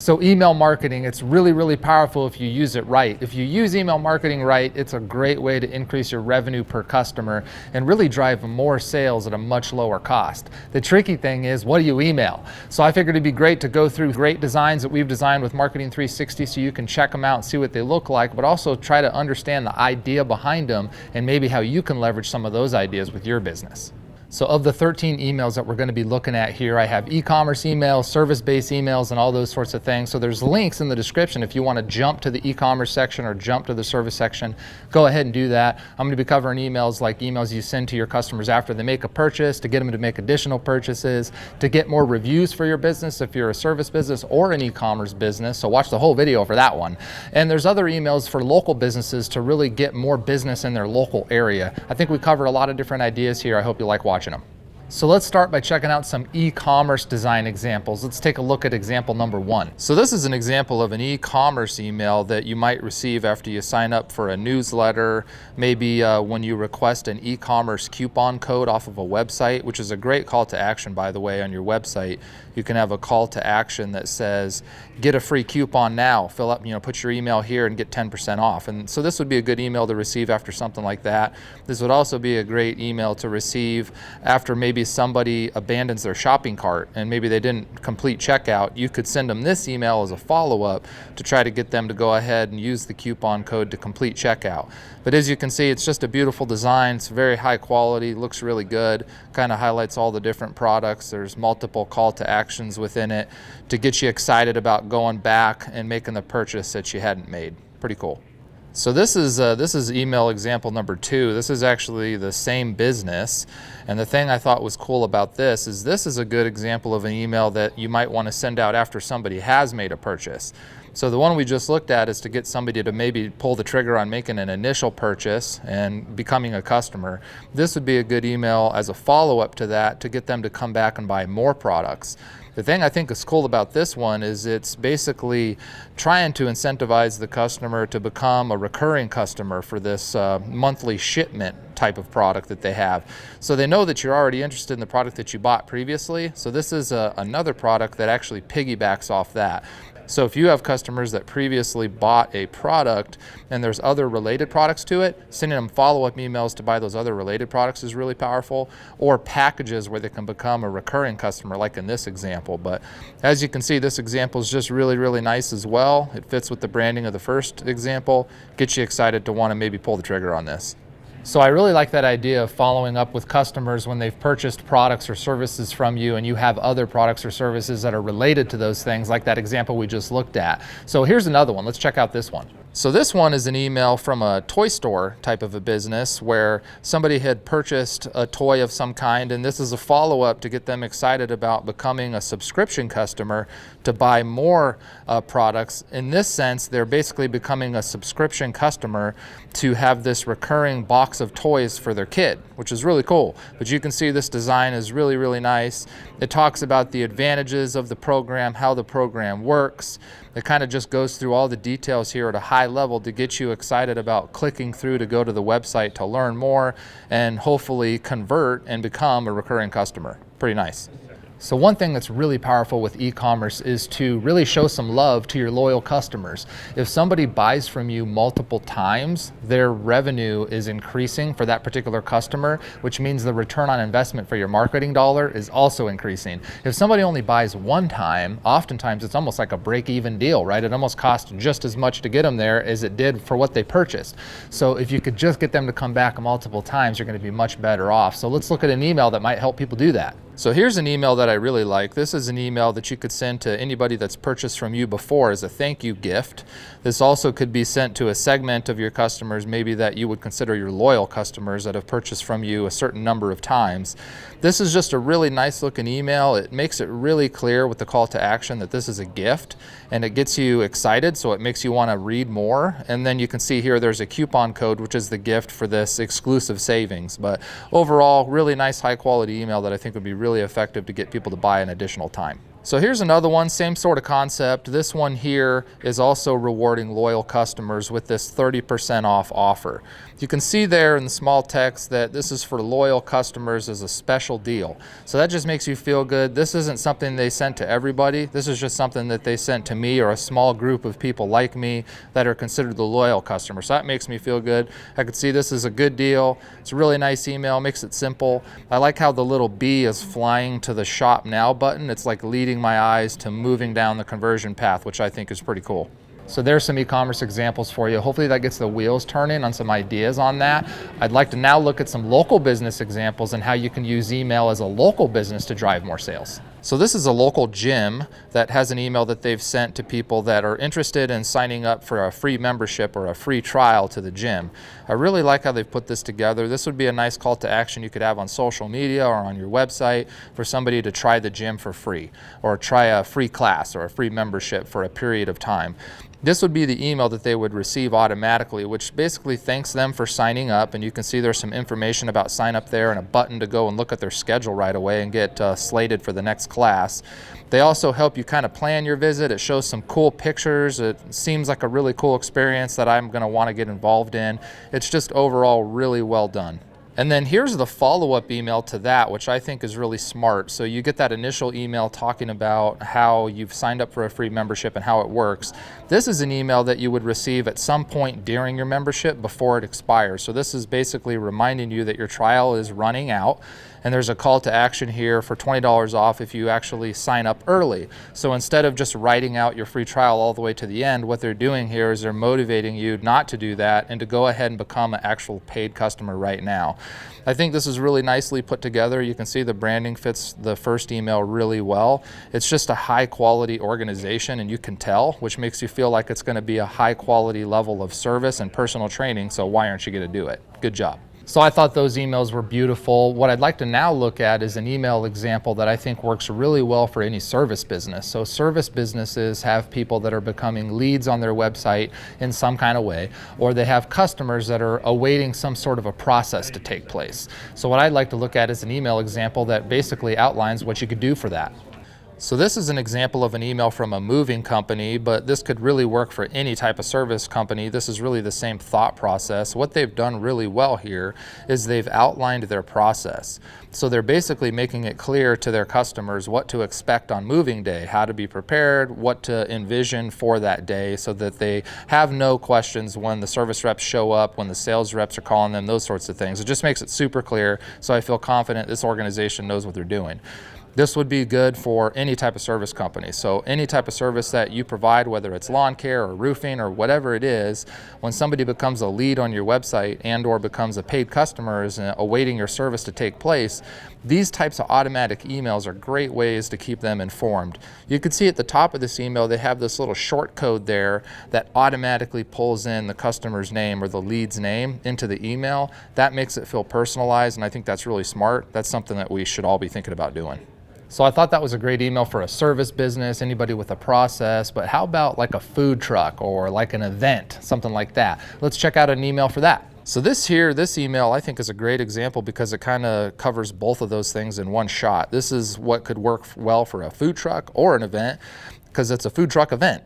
So email marketing, it's really, really powerful if you use it right. If you use email marketing right, it's a great way to increase your revenue per customer and really drive more sales at a much lower cost. The tricky thing is, what do you email? So I figured it'd be great to go through great designs that we've designed with Marketing 360 so you can check them out and see what they look like, but also try to understand the idea behind them and maybe how you can leverage some of those ideas with your business. So of the 13 emails that we're going to be looking at here, I have e-commerce emails, service-based emails, and all those sorts of things. So there's links in the description if you want to jump to the e-commerce section or jump to the service section. Go ahead and do that. I'm going to be covering emails like emails you send to your customers after they make a purchase, to get them to make additional purchases, to get more reviews for your business if you're a service business or an e-commerce business. So watch the whole video for that one. And there's other emails for local businesses to really get more business in their local area. I think we cover a lot of different ideas here. I hope you like watching them. So let's start by checking out some e-commerce design examples. Let's take a look at example number 1. So this is an example of an e-commerce email that you might receive after you sign up for a newsletter, maybe when you request an e-commerce coupon code off of a website, which is a great call to action, by the way. On your website, you can have a call to action that says, get a free coupon now, fill up, put your email here and get 10% off. And so this would be a good email to receive after something like that. This would also be a great email to receive after maybe somebody abandons their shopping cart and maybe they didn't complete checkout. You could send them this email as a follow-up to try to get them to go ahead and use the coupon code to complete checkout. But as you can see, it's just a beautiful design. It's very high quality, looks really good, kind of highlights all the different products. There's multiple call to actions within it to get you excited about going back and making the purchase that you hadn't made. Pretty cool. So this is email example number 2. This is actually the same business. And the thing I thought was cool about this is a good example of an email that you might want to send out after somebody has made a purchase. So the one we just looked at is to get somebody to maybe pull the trigger on making an initial purchase and becoming a customer. This would be a good email as a follow-up to that to get them to come back and buy more products. The thing I think is cool about this one is it's basically trying to incentivize the customer to become a recurring customer for this monthly shipment type of product that they have. So they know that you're already interested in the product that you bought previously. So this is another product that actually piggybacks off that. So if you have customers that previously bought a product and there's other related products to it, sending them follow-up emails to buy those other related products is really powerful, or packages where they can become a recurring customer like in this example. But as you can see, this example is just really, really nice as well. It fits with the branding of the first example, gets you excited to want to maybe pull the trigger on this. So I really like that idea of following up with customers when they've purchased products or services from you and you have other products or services that are related to those things, like that example we just looked at. So here's another one. Let's check out this one. So this one is an email from a toy store type of a business where somebody had purchased a toy of some kind, and this is a follow-up to get them excited about becoming a subscription customer to buy more products. In this sense, they're basically becoming a subscription customer to have this recurring box of toys for their kid, which is really cool. But you can see this design is really, really nice. It talks about the advantages of the program, how the program works. It kind of just goes through all the details here at a high level to get you excited about clicking through to go to the website to learn more and hopefully convert and become a recurring customer. Pretty nice. So one thing that's really powerful with e-commerce is to really show some love to your loyal customers. If somebody buys from you multiple times, their revenue is increasing for that particular customer, which means the return on investment for your marketing dollar is also increasing. If somebody only buys one time, oftentimes it's almost like a break-even deal, right? It almost costs just as much to get them there as it did for what they purchased. So if you could just get them to come back multiple times, you're going to be much better off. So let's look at an email that might help people do that. So here's an email that I really like. This is an email that you could send to anybody that's purchased from you before as a thank you gift. This also could be sent to a segment of your customers, maybe that you would consider your loyal customers that have purchased from you a certain number of times. This is just a really nice looking email. It makes it really clear with the call to action that this is a gift, and it gets you excited, so it makes you want to read more. And then you can see here there's a coupon code, which is the gift for this exclusive savings. But overall, really nice high quality email that I think would be really effective to get people to buy an additional time. So here's another one, same sort of concept. This one here is also rewarding loyal customers with this 30% off offer. You can see there in the small text that this is for loyal customers as a special deal. So that just makes you feel good. This isn't something they sent to everybody. This is just something that they sent to me or a small group of people like me that are considered the loyal customer. So that makes me feel good. I could see this is a good deal. It's a really nice email, makes it simple. I like how the little B is flying to the shop now button. It's like leading my eyes to moving down the conversion path, which I think is pretty cool. So there's some e-commerce examples for you. Hopefully that gets the wheels turning on some ideas on that. I'd like to now look at some local business examples and how you can use email as a local business to drive more sales. So this is a local gym that has an email that they've sent to people that are interested in signing up for a free membership or a free trial to the gym. I really like how they've put this together. This would be a nice call to action you could have on social media or on your website for somebody to try the gym for free, or try a free class or a free membership for a period of time. This would be the email that they would receive automatically, which basically thanks them for signing up, and you can see there's some information about sign up there and a button to go and look at their schedule right away and get slated for the next class. They also help you kind of plan your visit. It shows some cool pictures. It seems like a really cool experience that I'm going to want to get involved in. It's just overall really well done. And then here's the follow-up email to that, which I think is really smart. So you get that initial email talking about how you've signed up for a free membership and how it works. This is an email that you would receive at some point during your membership before it expires. So this is basically reminding you that your trial is running out, and there's a call to action here for $20 off if you actually sign up early. So instead of just writing out your free trial all the way to the end, what they're doing here is they're motivating you not to do that and to go ahead and become an actual paid customer right now. I think this is really nicely put together. You can see the branding fits the first email really well. It's just a high quality organization, and you can tell, which makes you feel like it's going to be a high quality level of service and personal training. So why aren't you going to do it? Good job. So I thought those emails were beautiful. What I'd like to now look at is an email example that I think works really well for any service business. So service businesses have people that are becoming leads on their website in some kind of way, or they have customers that are awaiting some sort of a process to take place. So what I'd like to look at is an email example that basically outlines what you could do for that. So this is an example of an email from a moving company, but this could really work for any type of service company. This is really the same thought process. What they've done really well here is they've outlined their process. So they're basically making it clear to their customers what to expect on moving day, how to be prepared, what to envision for that day, so that they have no questions when the service reps show up, when the sales reps are calling them, those sorts of things. It just makes it super clear, so I feel confident this organization knows what they're doing. This would be good for any type of service company. So any type of service that you provide, whether it's lawn care or roofing or whatever it is, when somebody becomes a lead on your website and or becomes a paid customer is awaiting your service to take place, these types of automatic emails are great ways to keep them informed. You can see at the top of this email, they have this little short code there that automatically pulls in the customer's name or the lead's name into the email. That makes it feel personalized, and I think that's really smart. That's something that we should all be thinking about doing. So I thought that was a great email for a service business, anybody with a process, but how about like a food truck or like an event, something like that? Let's check out an email for that. So this email I think is a great example because it kind of covers both of those things in one shot. This is what could work well for a food truck or an event, because it's a food truck event.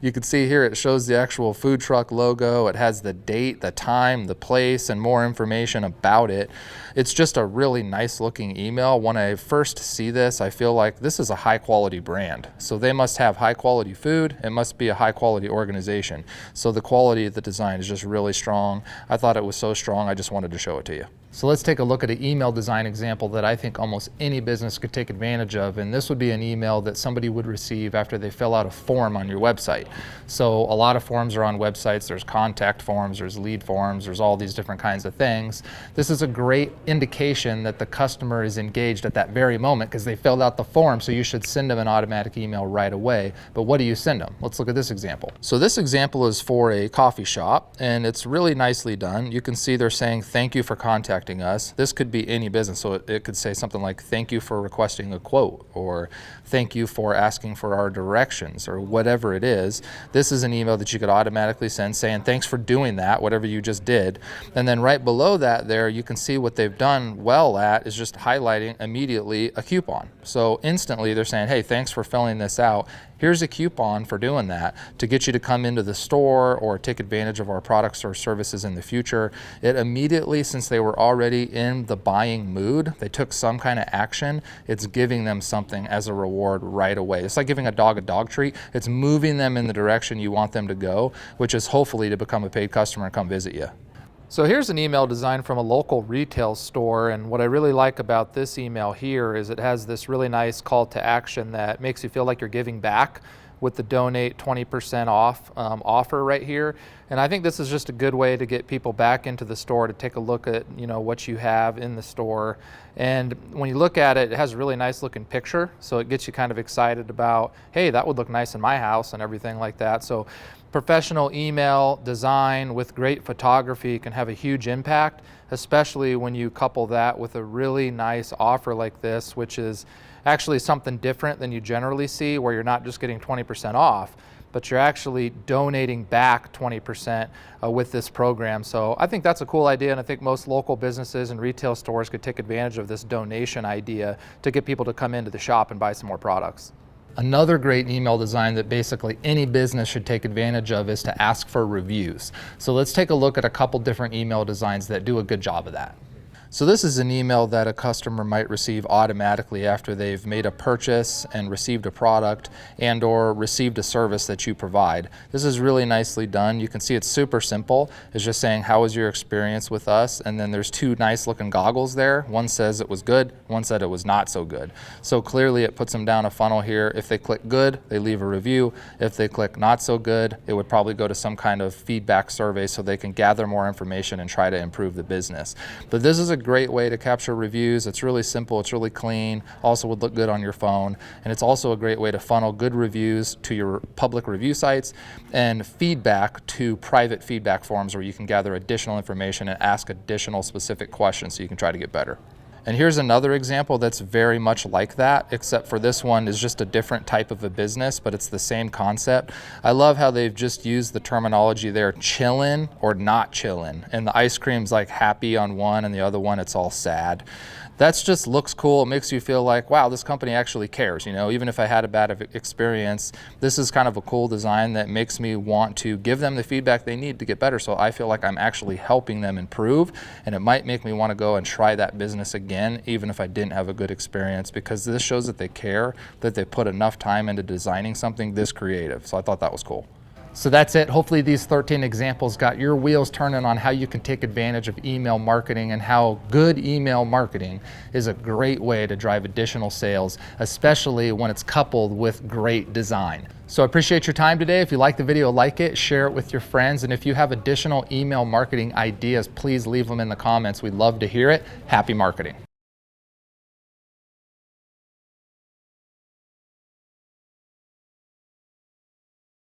You can see here it shows the actual food truck logo. It has the date, the time, the place, and more information about it. It's just a really nice looking email. When I first see this, I feel like this is a high quality brand. So they must have high quality food. It must be a high quality organization. So the quality of the design is just really strong. I thought it was so strong, I just wanted to show it to you. So let's take a look at an email design example that I think almost any business could take advantage of, and this would be an email that somebody would receive after they fill out a form on your website. So a lot of forms are on websites. There's contact forms, there's lead forms, there's all these different kinds of things. This is a great indication that the customer is engaged at that very moment because they filled out the form, so you should send them an automatic email right away. But what do you send them? Let's look at this example. So this example is for a coffee shop, and it's really nicely done. You can see they're saying thank you for contacting contacting us. This could be any business, so it could say something like, thank you for requesting a quote, or thank you for asking for our directions, or whatever it is. This is an email that you could automatically send saying, thanks for doing that, whatever you just did. And then right below that there, you can see what they've done well at is just highlighting immediately a coupon. So instantly they're saying, hey, thanks for filling this out. Here's a coupon for doing that to get you to come into the store or take advantage of our products or services in the future. It immediately, since they were already in the buying mood, they took some kind of action, it's giving them something as a reward right away. It's like giving a dog treat. It's moving them in the direction you want them to go, which is hopefully to become a paid customer and come visit you. So here's an email design from a local retail store, and what I really like about this email here is it has this really nice call to action that makes you feel like you're giving back with the donate 20% off offer right here. And I think this is just a good way to get people back into the store to take a look at what you have in the store. And when you look at it, it has a really nice looking picture, so it gets you kind of excited about, hey, that would look nice in my house and everything like that. So professional email design with great photography can have a huge impact, especially when you couple that with a really nice offer like this, which is actually something different than you generally see, where you're not just getting 20% off, but you're actually donating back 20% with this program. So I think that's a cool idea, and I think most local businesses and retail stores could take advantage of this donation idea to get people to come into the shop and buy some more products. Another great email design that basically any business should take advantage of is to ask for reviews. So let's take a look at a couple different email designs that do a good job of that. So this is an email that a customer might receive automatically after they've made a purchase and received a product and or received a service that you provide. This is really nicely done. You can see it's super simple. It's just saying, how was your experience with us? And then there's two nice looking goggles there. One says it was good, one said it was not so good. So clearly it puts them down a funnel here. If they click good, they leave a review. If they click not so good, it would probably go to some kind of feedback survey so they can gather more information and try to improve the business. But this is a great way to capture reviews. It's really simple, it's really clean, also would look good on your phone, and it's also a great way to funnel good reviews to your public review sites and feedback to private feedback forums where you can gather additional information and ask additional specific questions so you can try to get better. And here's another example that's very much like that, except for this one is just a different type of a business, but it's the same concept. I love how they've just used the terminology there, chillin' or not chillin'. And the ice cream's like happy on one and the other one it's all sad. That's just looks cool. It makes you feel like, wow, this company actually cares. Even if I had a bad experience, this is kind of a cool design that makes me want to give them the feedback they need to get better. So I feel like I'm actually helping them improve, and it might make me want to go and try that business again, even if I didn't have a good experience, because this shows that they care, that they put enough time into designing something this creative. So I thought that was cool. So that's it. Hopefully these 13 examples got your wheels turning on how you can take advantage of email marketing and how good email marketing is a great way to drive additional sales, especially when it's coupled with great design. So I appreciate your time today. If you like the video, like it, share it with your friends, and if you have additional email marketing ideas, please leave them in the comments. We'd love to hear it. Happy marketing.